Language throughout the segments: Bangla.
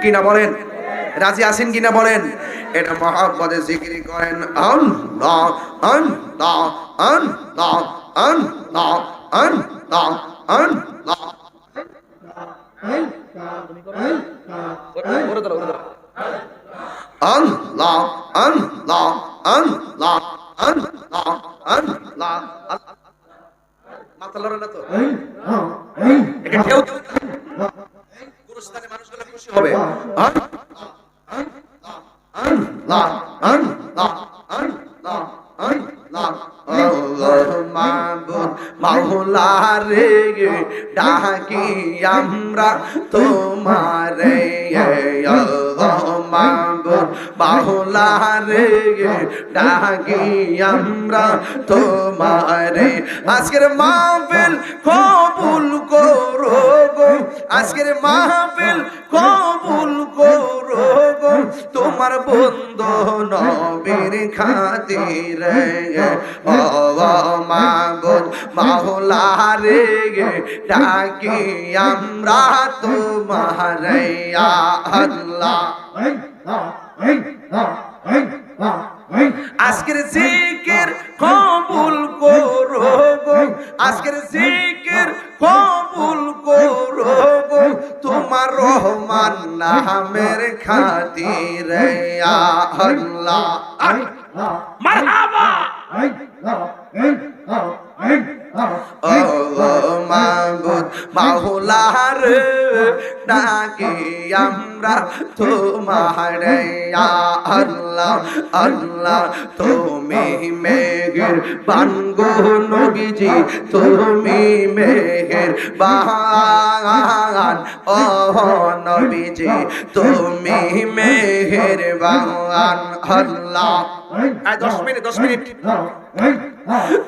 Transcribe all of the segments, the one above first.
কিনা বলেন? রাজি আছেন কিনা বলেন? এটা মহব্বতে জিকির করেন আল্লাহ আল্লাহ আল্লাহ আল্লাহ আল্লাহ আল্লাহ। আল্লাহ আল্লাহ আল্লাহ আল্লাহ আল্লাহ। মাথা লড়ে না তো? এটা ঢেউ গুরুস্থানে মানুষগুলো খুশি হবে। আল্লাহ আল্লাহ আল্লাহ আল্লাহ আল্লাহ মাবুদ মাওলা রে ডাকি আমরা তোমারে আল্লাহ মাবুদ মাওলা রে ডাকি আমরা তোমারে। আজকের মাহফিল কবুল করো গো, আজকের মাহফিল কবুল করো গো, তোমার বন্ধু নবীর খাতিরে ও মাবুদ মাওলা রে ডাকি আমরা তোমারে আল্লাহ। আজকের জিকির কবুল করো গো, আজকের জিকির কবুল করো গো, তোমার রহমান নামের খাতিরে আল্লাহ। মারহাবা ও মাবুদ মাওলা রে ডাকি আমরা তোমারে আল্লাহ আল্লাহ। তুমি মেঘের বানগো নবীজি, তুমি মেঘের বান ও নবীজি, তুমি মেঘের বান আল্লাহ। 10 মিনিট 10 মিনিট।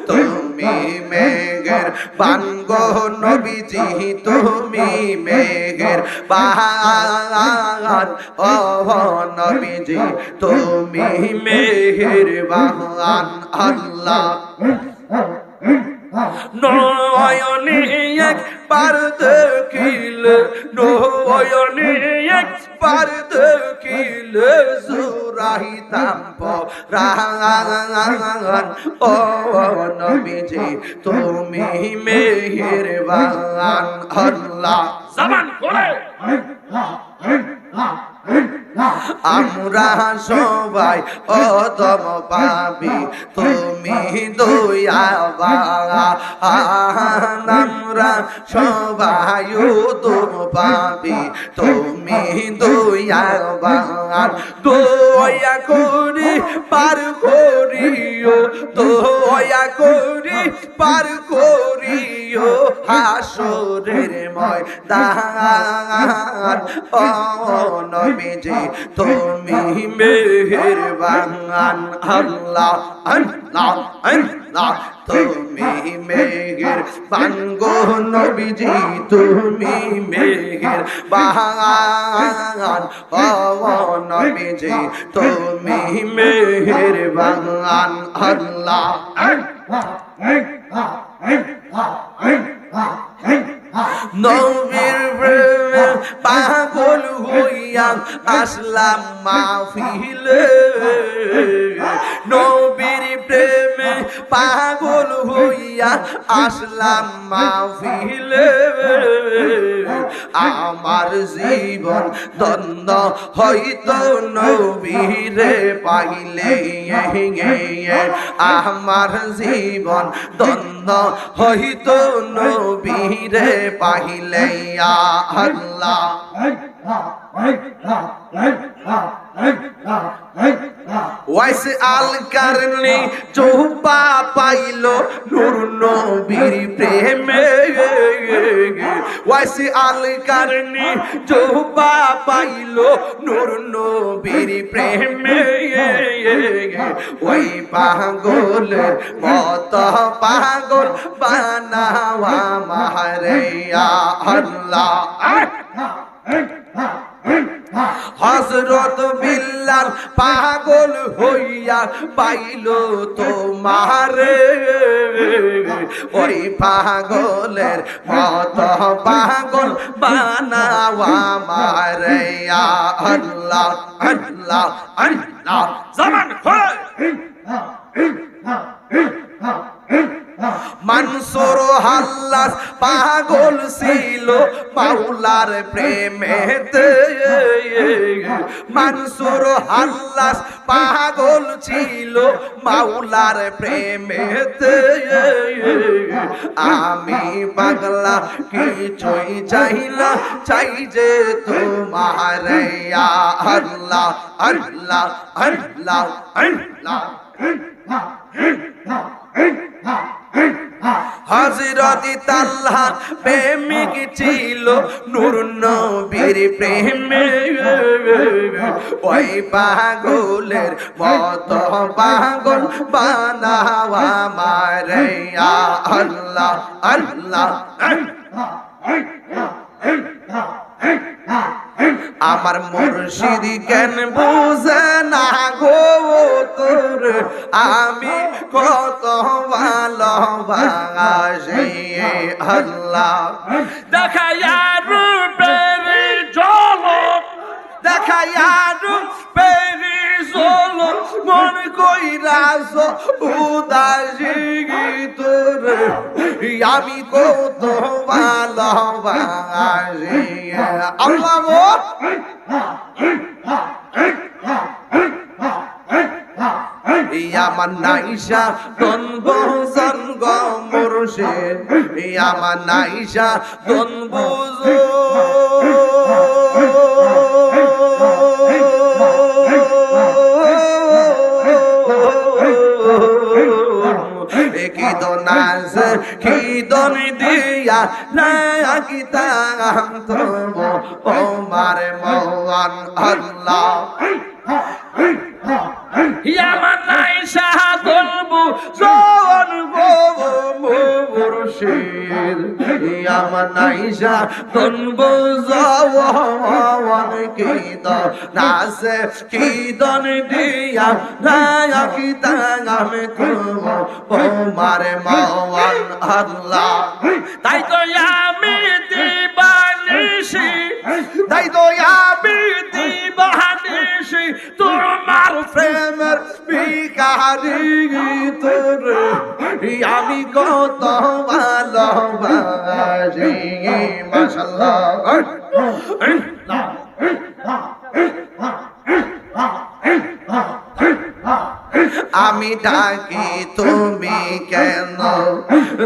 তুমি মেঘের বানগো নবীজি, তুমি মেঘের বান ও নবীজি, তুমি মেঘের বান আল্লাহ। নয়নে একবার দেখিলে, নয়নে একবার দেখিলে জুরাইতাম পরাণ ও নবীজি, তুমি মেহেরবান আল্লাহ। জবান করে আমরা সবাই অদম পাবি, তুমি দয়াবান। আমরা সবাই অদম পাবি, তুমি দয়াবান। দয়া করি পার করিও, দয়া করি পার করিও হাসরের ময়দান ও নবীজি, তুমি মেহেরবান আল্লাহ আল্লাহ আল্লাহ। তুমি মেহেরবান গো নবীজি, তুমি মেহেরবান ও নবীজি, তুমি মেহেরবান আল্লাহ। নবীর প্রেমে পাগল হইয়া আসলাম মাহফিলে, নবীর প্রেমে পাগল হইয়া আসলাম মাহফিলে। আমার জীবন ধন্য হইতো নবীরে পাইলে, আমার জীবন ধন্য হইতো নবীরে পাইলে আল্লাহ। ওয়াইসে আল কারনি জোহবা পাইল নূর নবীর প্রেমে, ওয়াইসে আল কারনি জোহবা পাইল নূর নবীর প্রেমে। ওই পাগলের মত পাগল বানাওয়া মারে আল্লাহ। হযরত বিল্লাল পাগল হইয়া পাইল তোমারে ওই পাগলের মত পাগল বানাও আমারে ইয়া আল্লাহ আল্লাহ আল্লাহ জামান মানসুর হাল্লাস পাগল ছিল মাওলার প্রেমেতে মানসুর হাল্লাস পাগল ছিল মাওলার প্রেমেতে আমি পাগলা কিছুই চাইলা চাই যে তোমার ইয়া আল্লাহ আল্লাহ আল্লাহ আল্লাহ হযরত তালহা প্রেমিক ছিল নূর নবীর প্রেমে ওই পাগলের মত পাগল বানাও আমারে ইয়া আল্লাহ আল্লাহ আমার মুর্শিদ জ্ঞান বুঝে না গো তোর আমি কত ভালোবাসি আল্লাহ দেখাইয়া রূপের ঝলক দেখাইয়া রূপের ঝলক মন কইরাছ উদাসী তোর আমি কত ভালোবাসি আল্লাহ গো আমার নাইশা দনব জনগ মুর্শিদ আমার নাইশা দনব কি দনাস কি দন দিয়া না কি তাম তো ওমার মওয়ান আল্লাহ ইয়ামান নাইশা দলবু জন গো মুর্শিদ ইয়ামান নাইশা দলবু জওয়ান কি দনাস কি দন দিয়া না কি তাম তো ওমার মওয়ান আল্লাহ তাই তো আমি দিবানিশি তাই তো আমি দিবানিশি তোমার প্রেমের ভিখারি তোর আমি কত ভালোবাসি মাশাআল্লাহ আমি ডাকি তুমি কেন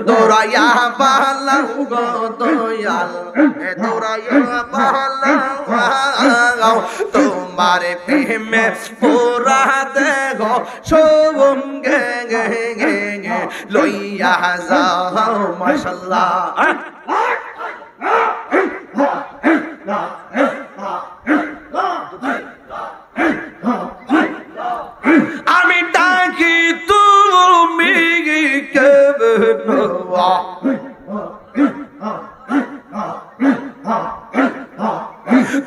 দৌড়াইয়া পালাও গো দয়াল দৌড়াইয়া পালাও তোমার প্রেমে পুরা দেহ সঙ্গে লইয়া যাও মাশাআল্লাহ আমি ডাকি তুমি কেন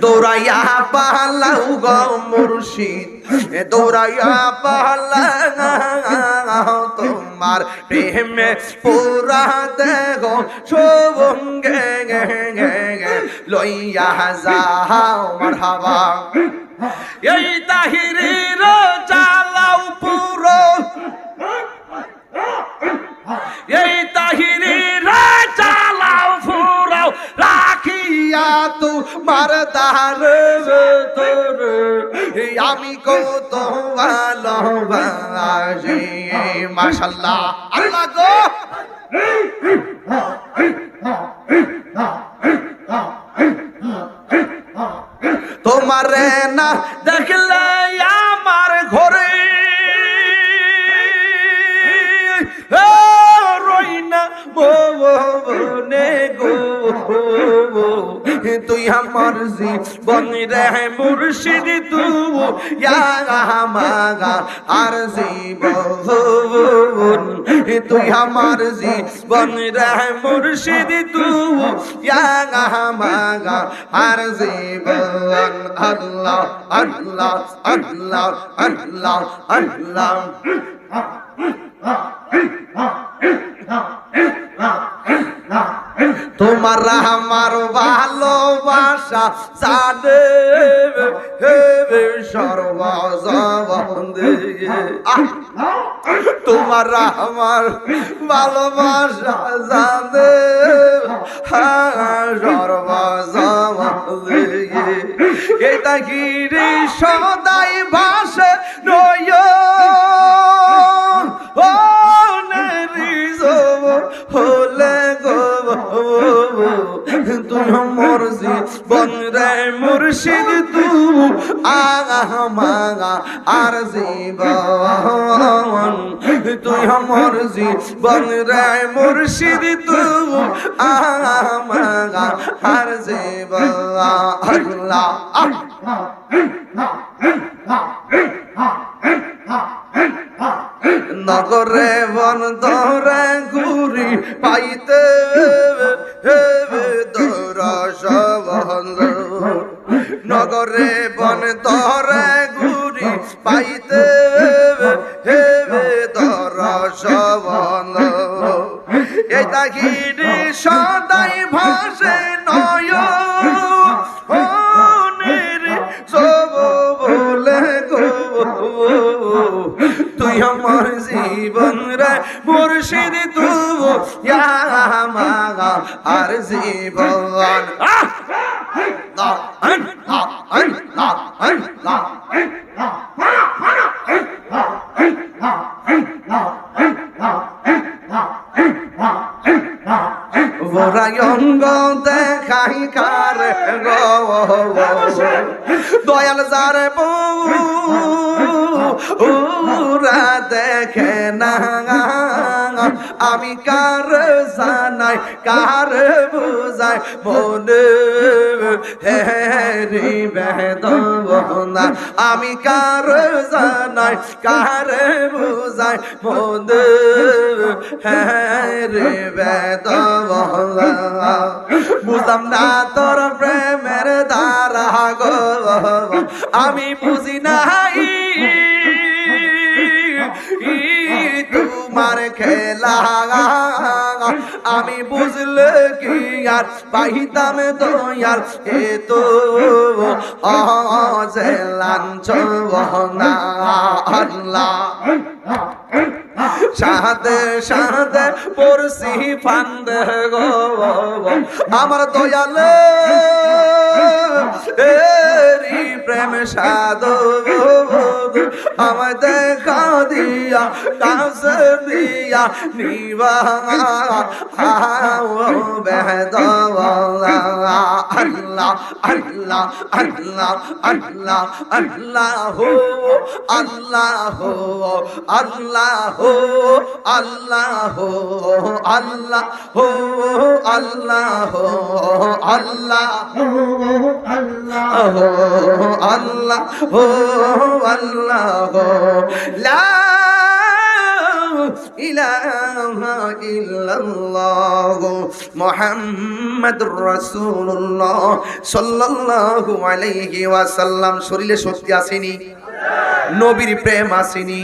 দৌড়াইয়া পালাও গো মুর্শিদ দৌড়াইয়া পালাও তোমার প্রেমে পুরা দেহ সঙ্গে লইয়া যাও মারহাবা এই তাহিরির চালাও পুরো এই তাহিরির চালাও ফুরাও রাখিয়া তোমার দার তোর আমি কত ভালোবাসি মাশাআল্লাহ আল্লাহ গো তোমারে না দেখলে আমার ঘরে রইনা মনে গো তুই আমার জীবন রে মুর্শিদ তুই আমার আর জীবন তুই আমার জীবন রে মুর্শিদ তুই আমার আর জীবন আল্লাহ আল্লাহ আল্লাহ আল্লাহ আল্লাহ তোমার আমার ভালোবাসা জানে সর্বজবন্দে তোমার আমার ভালোবাসা জানে সর্বজবন্দে এটা গিরি সদাই ভাসে নয় ও হলে গো তুই আমার জীবন রে মুর্শিদ তুই আমার আর জীবন তুই আমার জীবন রে মুর্শিদ তুই আমার আর জীবন আল্লাহ নগরে বন ধরে ঘুরি পাইতে নগরে বন ধরে ঘুরি পাইতে দরসবন এটা গিরি সদাই ভাসে নয় বলে গো তুই আমার জীবন রে মুর্শিদ তুই আমার আর জীবন অঙ্গ দেখাই কার দয়াল যার বউরা দেখে না আমি কার জানাই কার বুঝাই মনে হেরি বেদনা আমি কার জানাই কার বুঝাই মনে হেরি বেদনা বুঝলাম না তোর প্রেমের দ্বারা গো আমি বুঝি নাই তোমার খেলা আমি বুঝলে কি আর পাইতাম দয়াল এ তো লাঞ্ছনা আল্লাহ সাথে সাথে পড়ছি ফান্দে গো আমার দয়ালে এরি প্রেম সাধু আমায় দেখা দিয়া কাছে দিয়া নিবা বেদওয়ালা আল্লাহ আল্লাহ আল্লাহ আল্লাহ আল্লাহ আল্লাহ আল্লাহ আল্লাহ আল্লাহ আল্লাহ আল্লাহ আল্লাহ আল্লাহ লা ইলাহা ইল্লাল্লাহ মুহাম্মাদুর রাসূলুল্লাহ সাল্লাল্লাহু আলাইহি ওয়াসাল্লাম শরীরে শক্তি আসেনি নবীর প্রেম আসেনি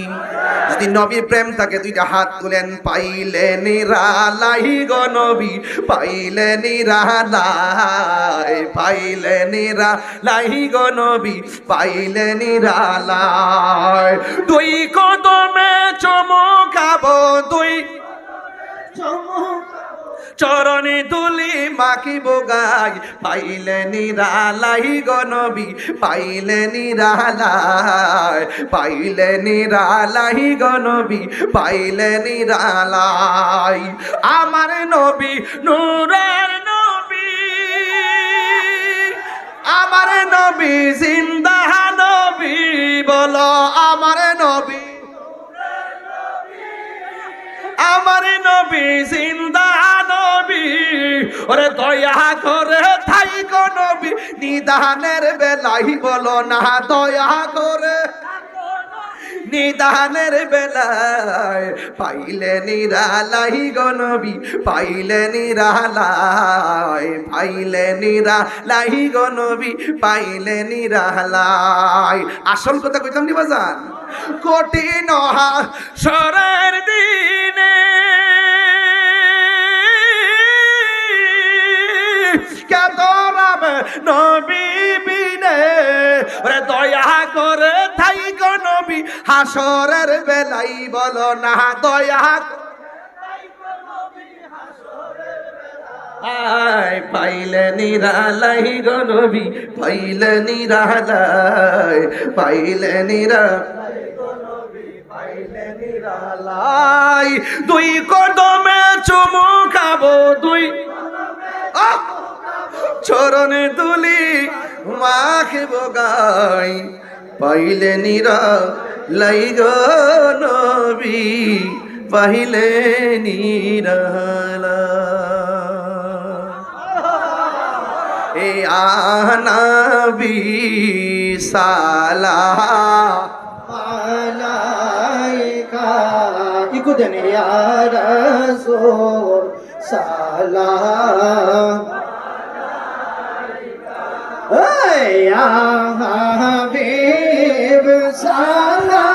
যদি নবীর প্রেম থাকে দুইটা হাত তুলেন পাইলে নিরালাই গো নবী পাইলে নিরালাই পাইলে নিরালাই গো নবী পাইলে নিরালাই দুই কদমে চমকাবো দুই চরণে দুলি মাখিব গাই পাইলে নিরালাই গো নবী পাইলে নিরালাই পাইলে নিরালাই গো নবী পাইলে নিরালাই আমার নবী নূরের নবী আমার নবী জিন্দা নবী বলো আমার নবী আমার নবী জিন্দা নবী ওরে দয়া করে থাই গো নবী নিদানের বেলাই বলো না দয়া করে নিদানের বেলায় পাইলে নিরালাই গো নবী পাইলে নিরালাই পাইলে নিরালাই গো নবী পাইলে নিরালাই আসল কথা কইতাম নি বাজান কঠিন হাসরের দিনে কে দরাবে নবী বিনে ওরে দয়া করে থাই গো নবী হাসরের বেলাই বলো না দয়া আয় পাইলে নিরালাই গো নবী পাইলে নিরালাই পাইলে নিরালাই দুই কদমে চুমু খাবো দুই চরণে তুলি মাখিব গাই পাইলে নিরালাই গো নবী পাইলে নিরালাই এ আনবী সালাম আলাইকা ইকো দেন ইয়া রাসূল সালাম আলাইকা ইয়া হাবিব সালাম